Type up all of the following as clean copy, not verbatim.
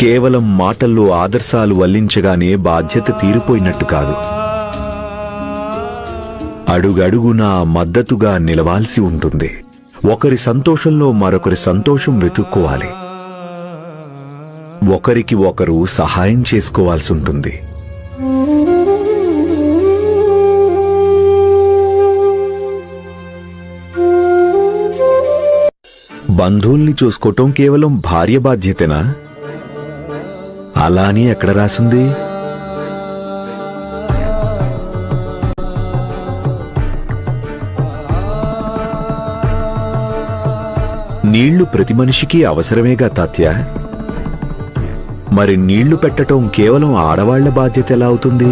కేవలం మాటల్లో ఆదర్శాలు వల్లించగానే బాధ్యత తీరిపోయినట్టు కాదు. అడుగడుగునా మద్దతుగా నిలవాల్సి ఉంటుంది. ఒకరి సంతోషంలో మరొకరి సంతోషం వెతుక్కోవాలి. ఒకరికి ఒకరు సహాయం చేసుకోవాల్సి ఉంటుంది. బంధువుల్ని చూసుకోవటం కేవలం భార్య బాధ్యతేనా? అలా అని ఎక్కడ రాసుంది? నీళ్లు ప్రతి మనిషికి అవసరమేగా తాత్య. మరి నీళ్లు పెట్టటం కేవలం ఆడవాళ్ల బాధ్యత ఎలా అవుతుంది?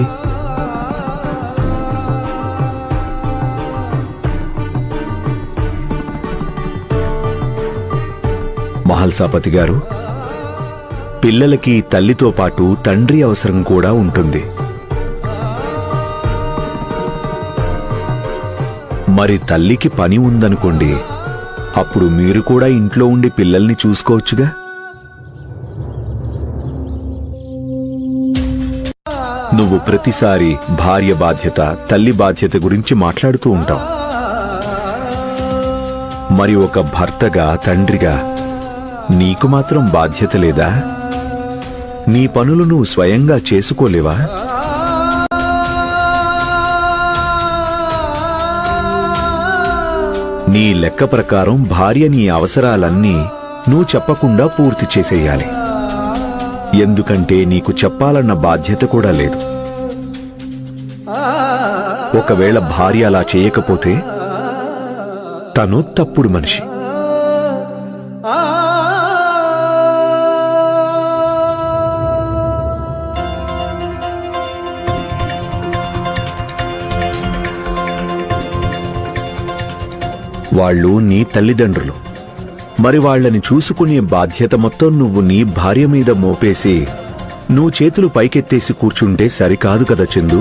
మహల్సాపతి గారు, పిల్లలకి తల్లితో పాటు తండ్రి అవసరం కూడా ఉంటుంది. మరి తల్లికి పని ఉందనుకోండి, అప్పుడు మీరు కూడా ఇంట్లో ఉండి పిల్లల్ని చూసుకోవచ్చుగా. నువ్వు ప్రతిసారి భార్య బాధ్యత, తల్లి బాధ్యత గురించి మాట్లాడుతూ ఉంటావు. మరి ఒక భర్తగా, తండ్రిగా నీకు మాత్రం బాధ్యత లేదా? నీ పనులు నువ్వు స్వయంగా చేసుకోలేవా? నీ లెక్క ప్రకారం భార్య నీ అవసరాలన్నీ నువ్వు చెప్పకుండా పూర్తి చేసేయాలి. ఎందుకంటే నీకు చెప్పాలన్న బాధ్యత కూడా లేదు. ఒకవేళ భార్య అలా చేయకపోతే తను తప్పుడు మనిషి. వాళ్ళు నీ తల్లిదండ్రులు. మరి వాళ్లని చూసుకునే బాధ్యత మొత్తం నువ్వు నీ భార్య మీద మోపేసి నువ్వు చేతులు పైకెత్తేసి కూర్చుంటే సరికాదు కదా చందు.